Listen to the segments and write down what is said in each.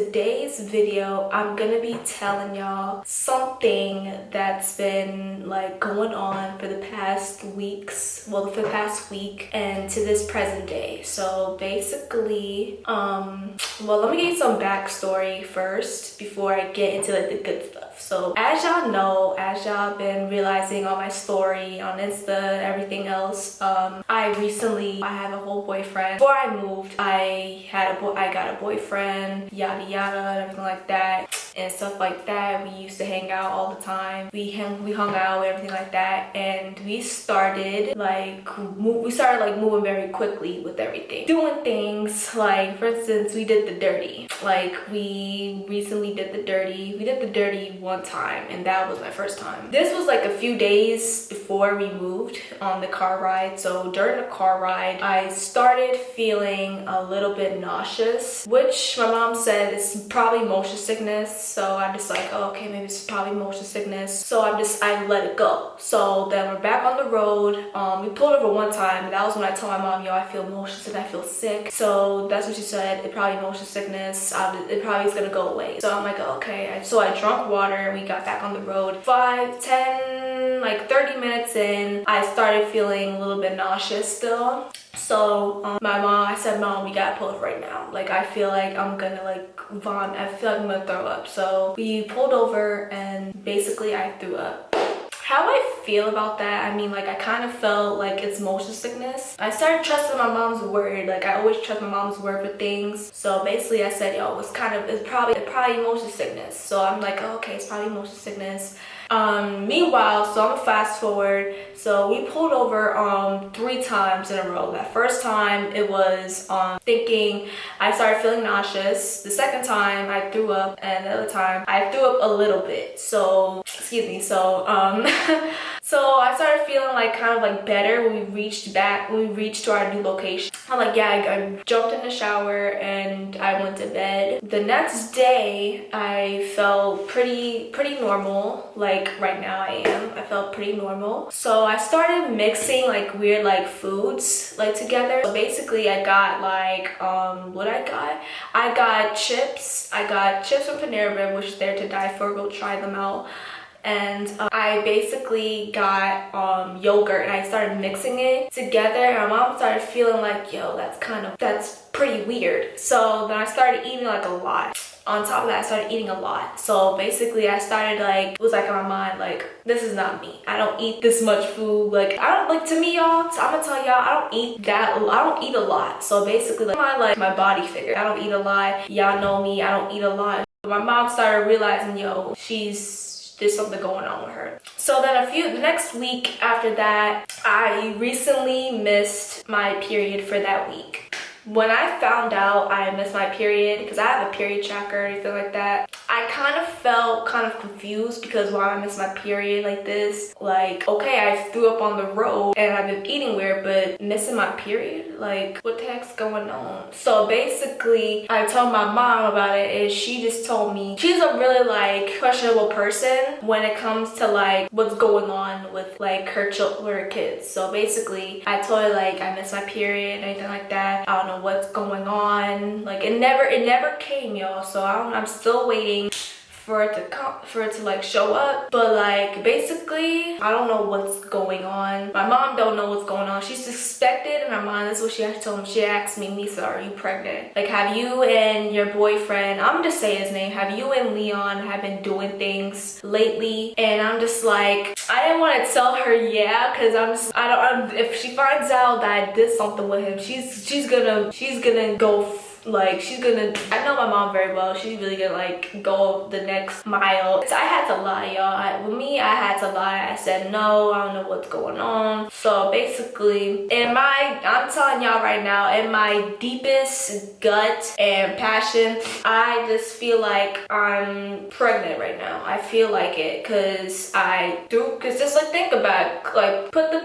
today's video, I'm gonna be telling y'all something that's been like going on for the past weeks, well, for the past week and to this present day. So basically, well, let me give you some backstory first before I get into like the good stuff. So as y'all know, as y'all been realizing on my story on Insta, everything else, I have a whole boyfriend. Before I moved, I got a boyfriend, yada yada, and everything like that, and stuff like that. We used to hang out all the time. We hung out, everything like that, and we started moving very quickly with everything, doing things like, for instance, we did the dirty. Like we recently did the dirty. We did the dirty one time, and that was my first time. This was like a few days before we moved on the car ride. So during the car ride, I started feeling a little bit nauseous, which my mom said is probably motion sickness. So I'm just like, oh, okay, maybe it's probably motion sickness. So I let it go. So then we're back on the road. We pulled over one time, and that was when I told my mom, yo, I feel motion sick, I feel sick. So that's what she said. It probably motion sickness. It probably is gonna go away. So I'm like, oh, okay. So I drank water, and we got back on the road. 5, 10, like 30 minutes in, I started feeling a little bit nauseous still. So I said, Mom, we gotta pull over right now. Like, I feel like I'm gonna like vomit. I feel like I'm gonna throw up. So we pulled over, and basically I threw up. How I feel about that, I mean, like, I kind of felt like it's motion sickness. I started trusting my mom's word. Like, I always trust my mom's word for things. So basically I said, yo, it's probably motion sickness. So I'm like, oh, okay, it's probably motion sickness. Meanwhile, so I'm gonna fast forward. So we pulled over 3 times in a row. That first time it was thinking, I started feeling nauseous. The second time I threw up, and the other time I threw up a little bit. So excuse me. So so I started feeling like kind of like better when we reached to our new location. I'm like, yeah, I jumped in the shower and I went to bed. The next day I felt pretty normal. Like right now I felt pretty normal. So I started mixing like weird like foods like together. So basically I got like what I got chips. I got chips from Panera Bread, which they're to die for. Go try them out. And I basically got yogurt, and I started mixing it together. And my mom started feeling like, yo, that's pretty weird. So then I started eating like a lot. On top of that, I started eating a lot. So basically I started like, it was like in my mind, like, this is not me. I don't eat this much food. Like, I don't, like, to me, y'all, I'm gonna tell y'all, I don't eat a lot. So basically, like my body figure, I don't eat a lot. Y'all know me, I don't eat a lot. My mom started realizing, yo, there's something going on with her. So then the next week after that, I recently missed my period for that week. When I found out I missed my period, because I have a period tracker or anything like that, I kind of felt kind of confused because why I missed my period like this. Like, okay, I threw up on the road and I've been eating weird, but missing my period? Like, what the heck's going on? So basically, I told my mom about it, and she just told me she's a really like questionable person when it comes to like what's going on with like her kids. So basically, I told her like I missed my period and anything like that. I don't know what's going on. Like it never came, y'all. So I'm still waiting for it to like show up. But like basically I don't know what's going on. My mom don't know what's going on. She suspected in her mind. That's what she actually told me. She asked me, Misa, are you pregnant? Like, have you and your boyfriend, I'm just saying his name, have you and Leon have been doing things lately? And I'm just like, I didn't want to tell her because if she finds out that I did something with him, she's gonna go, like, I know my mom very well. She's really gonna like go the next mile. So I had to lie, y'all. I had to lie. I said, no, I don't know what's going on. So basically, I'm telling y'all right now, in my deepest gut and passion, I just feel like I'm pregnant right now. I feel like it, cause just like think about it, like put the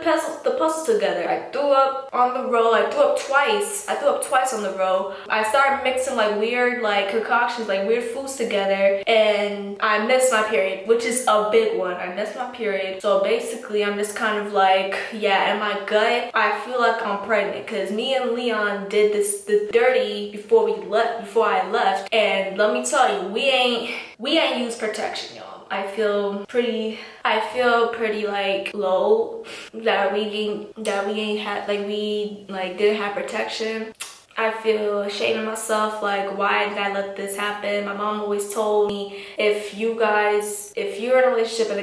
puzzles together. I threw up on the road. I threw up twice on the road. I started mixing like weird like concoctions, like weird foods together, and I missed my period, which is a big one. I missed my period. So basically I'm just kind of like, yeah, in my gut I feel like I'm pregnant, because me and Leon did the dirty before I left, and let me tell you, we ain't used protection, y'all. I feel pretty like low that we ain't had, like, we like didn't have protection. I feel ashamed of myself, like, why did I let this happen? My mom always told me, if you're in a relationship and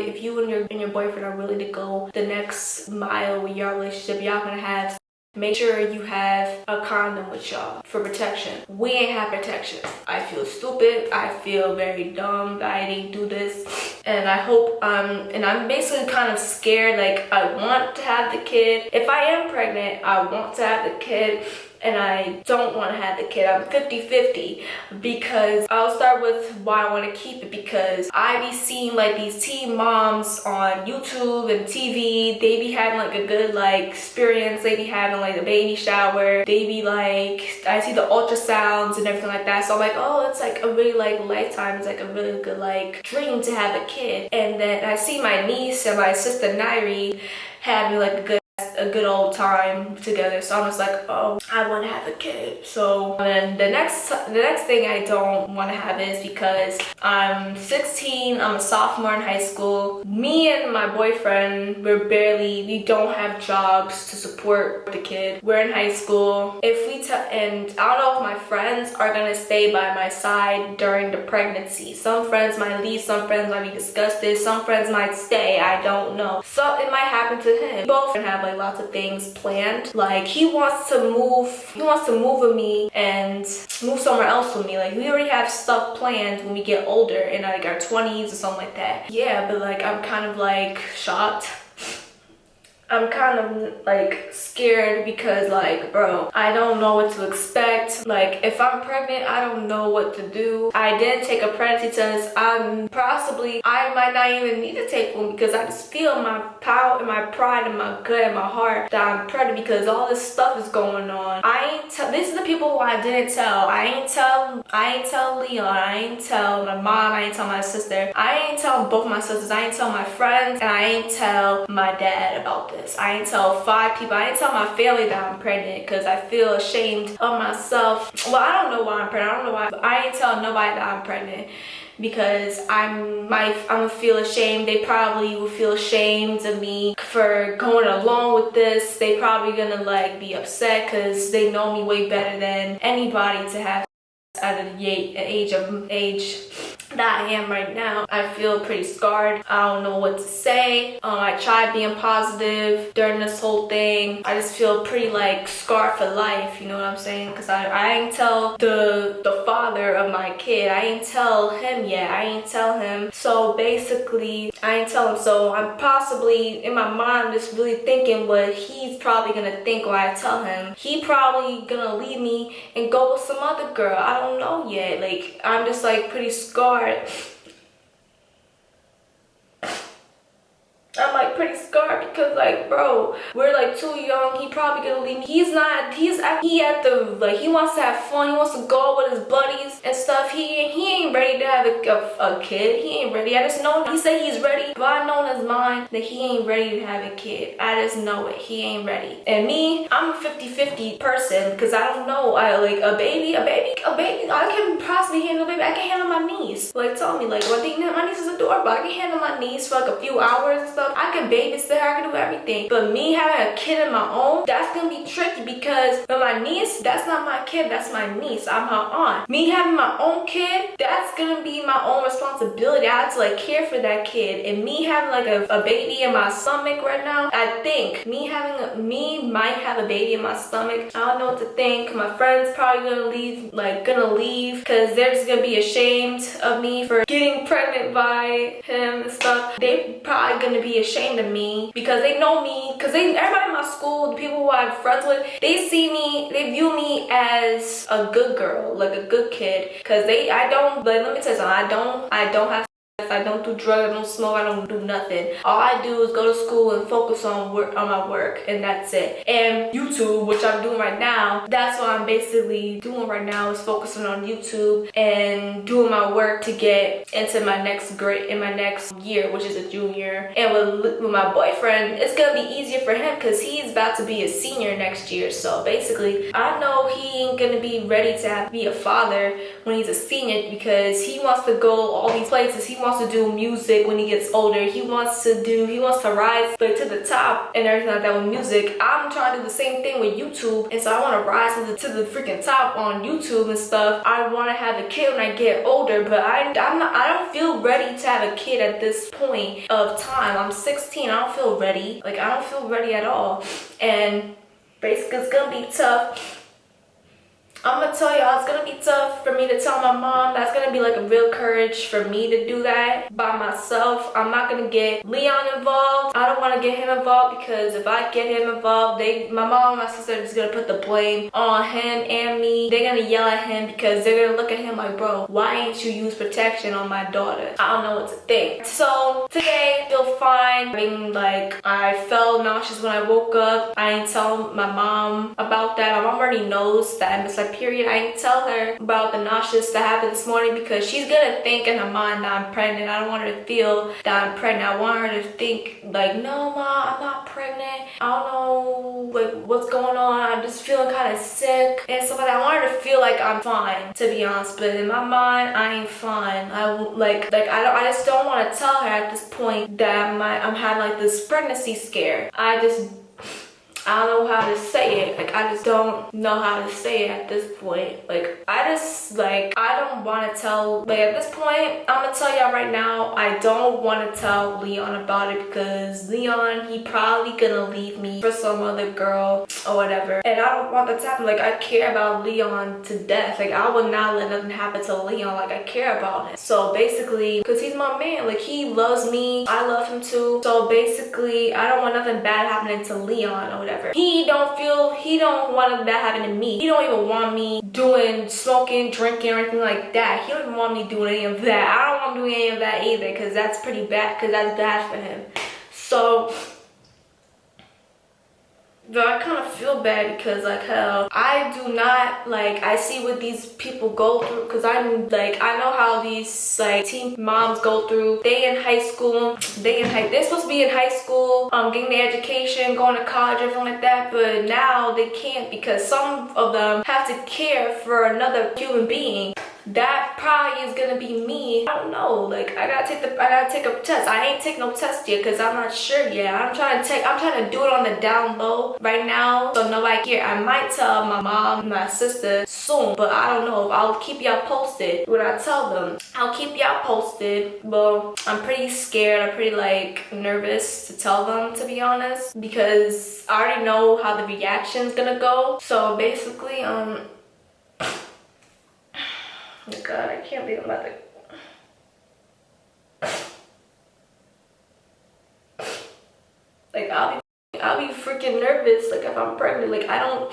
if you and your boyfriend are willing to go the next mile with your relationship, y'all gonna have, make sure you have a condom with y'all for protection. We ain't have protection. I feel stupid. I feel very dumb that I didn't do this. And I hope, and I'm basically kind of scared. Like, I want to have the kid. If I am pregnant, I want to have the kid. And I don't want to have the kid. I'm 50-50, because I'll start with why I want to keep it, because I be seeing like these teen moms on YouTube and TV. They be having like a good like experience. They be having like the baby shower. They be like, I see the ultrasounds and everything like that. So I'm like, oh, it's like a really like lifetime. It's like a really good like dream to have a kid. And then I see my niece and my sister Nairi having like a good old time together. So I'm just like, oh, I want to have a kid. So then the next thing I don't want to have is, because I'm 16, I'm a sophomore in high school. Me and my boyfriend, we don't have jobs to support the kid. We're in high school. And I don't know if my friends are gonna stay by my side during the pregnancy. Some friends might leave, some friends might be disgusted, some friends might stay, I don't know. So it might happen to him. Both have like lots of things planned. Like, he wants to move with me and move somewhere else with me. Like, we already have stuff planned when we get older, in like our 20s or something like that. Yeah, but like, I'm kind of like shocked. I'm kind of like scared, because like, bro, I don't know what to expect. Like, if I'm pregnant, I don't know what to do. I didn't take a pregnancy test. I might not even need to take one, because I just feel my power and my pride and my gut and my heart that I'm pregnant, because all this stuff is going on. This is the people who I didn't tell. I ain't tell Leon. I ain't tell my mom. I ain't tell my sister. I ain't tell both my sisters. I ain't tell my friends, and I ain't tell my dad about this. I ain't tell 5 people. I ain't tell my family that I'm pregnant, because I feel ashamed of myself. Well, I don't know why I'm pregnant. I don't know why, but I ain't tell nobody that I'm pregnant, because I'm gonna feel ashamed. They probably will feel ashamed of me for going along with this. They probably gonna like be upset, because they know me way better than anybody to have at the age that I am right now. I feel pretty scarred. I don't know what to say. I tried being positive during this whole thing. I just feel pretty like scarred for life, you know what I'm saying? Because I ain't tell the father of my kid. I ain't tell him yet. I ain't tell him. So basically, I ain't tell him. So I'm possibly, in my mind, just really thinking what he's probably gonna think when I tell him. He probably gonna leave me and go with some other girl. I don't know yet. Like, I'm just like pretty scarred. I'm like pretty scarred, because like, bro, we're like too young. He probably gonna leave me. He wants to have fun. He wants to go with his buddies and stuff. He ain't ready to have a kid. He ain't ready. I just know, he said he's ready, but I know in his mind that he ain't ready to have a kid. I just know it. He ain't ready. And me, I'm a 50-50 person, because I don't know. I like a baby. I can possibly handle a baby. I can handle my niece. Like, tell me, like, my niece is adorable. I can handle my niece for like a few hours and stuff. I can babysit her, I can do everything. But me having a kid of my own, that's gonna be tricky, because with my niece, that's not my kid, that's my niece. I'm her aunt. Me having my own kid, that's gonna be my own responsibility. I have to like care for that kid. And me having like a baby in my stomach right now, I think me might have a baby in my stomach. I don't know what to think. My friends probably gonna leave, because they're just gonna be ashamed of me for getting pregnant by him and stuff. They probably gonna be ashamed of me, because they know me, because everybody in my school, the people who I'm friends with, they view me as a good girl, like a good kid, because let me tell you something, I don't have I don't do drugs, I don't smoke, I don't do nothing. All I do is go to school and focus on my work, and that's it. And YouTube, which I'm doing right now, that's what I'm basically doing right now, is focusing on YouTube and doing my work to get into my next grade in my next year, which is a junior. And with my boyfriend, it's gonna be easier for him because he's about to be a senior next year. So basically, I know he ain't gonna be ready to be a father when he's a senior, because he wants to go all these places. He wants to do music when he gets older. He wants to rise like to the top and everything like that with music. I'm trying to do the same thing with YouTube, and so I want to rise to the freaking top on YouTube and stuff. I want to have a kid when I get older, but I don't feel ready to have a kid at this point of time. I'm 16. I don't feel ready. Like, I don't feel ready at all. And basically, it's gonna be tough. I'm gonna tell y'all, it's gonna be tough for me to tell my mom. That's gonna be like a real courage for me to do that by myself. I'm not gonna get Leon involved. I don't want to get him involved, because if I get him involved, my mom and my sister are just gonna put the blame on him and me. They're gonna yell at him because they're gonna look at him like, bro, why ain't you use protection on my daughter? I don't know what to think. So today, I feel fine. I mean, like, I felt nauseous when I woke up. I didn't tell my mom about that. My mom already knows that I missed my period. I didn't tell her about the nauseous that happened this morning, because she's gonna think in her mind that I'm pregnant. I don't want her to feel that I'm pregnant. I want her to think like, no, Ma, I'm not pregnant. I don't know like what's going on. I'm just feeling kind of sick and stuff like that. I want her to feel like I'm fine, to be honest. But in my mind, I ain't fine. I just don't want to tell her at this point that I'm having like this pregnancy scare. I don't know how to say it. Like, I just don't know how to say it at this point. Like, I don't want to tell, like, at this point, I'm gonna tell y'all right now, I don't want to tell Leon about it, because Leon, he probably gonna leave me for some other girl or whatever. And I don't want that to happen. Like, I care about Leon to death. Like, I would not let nothing happen to Leon. Like, I care about him. So basically, because he's my man, like, he loves me. I love him too. So basically, I don't want nothing bad happening to Leon or whatever. He don't want that happening to me. He don't even want me doing smoking, drinking, or anything like that. He don't even want me doing any of that. I don't want him doing any of that either, because that's pretty bad, because that's bad for him. So but I kind of feel bad, because like, hell, I do not, like, I see what these people go through, because I know how these like teen moms go through. They in high school, they're supposed to be in high school, getting their education, going to college, everything like that, but now they can't, because some of them have to care for another human being. That probably is gonna be me. I don't know. Like, I gotta take a test. I ain't take no test yet, because I'm not sure yet. I'm trying to do it on the down low right now, so nobody care. I might tell my mom and my sister soon, but I don't know. I'll keep y'all posted when I tell them. I'll keep y'all posted. But I'm pretty scared. I'm pretty like nervous to tell them, to be honest, because I already know how the reaction's gonna go. So basically, oh God, I can't believe I'm about to. Like, I'll be freaking nervous. Like, if I'm pregnant, like, I don't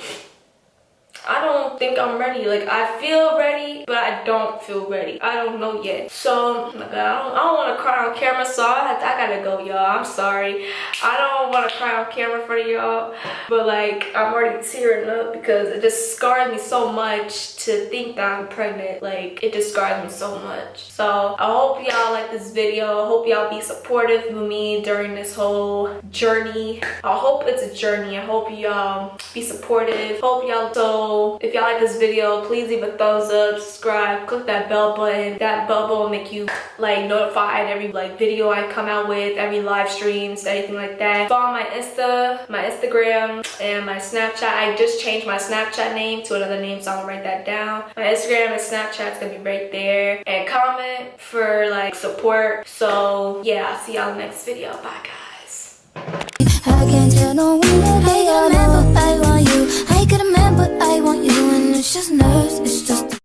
think I'm ready. Like, I feel ready, but I don't feel ready. I don't know yet. So, oh my God, I don't want to cry on camera, so I gotta go, y'all. I'm sorry. I don't want to cry on camera in front of y'all, but like, I'm already tearing up, because it just scars me so much to think that I'm pregnant. Like, it just scars me so much. So, I hope y'all like this video. I hope y'all be supportive with me during this whole journey. I hope it's a journey. I hope y'all be supportive. Hope y'all, so if y'all like this video, please leave a thumbs up, subscribe, click that bell button. That bell button will make you like notified every like video I come out with, every live streams, anything like that. Follow my Instagram, and my Snapchat. I just changed my Snapchat name to another name, so I'll write that down. My Instagram and Snapchat's gonna be right there. And comment for like support. So yeah, I'll see y'all in the next video. Bye, guys. I can't tell no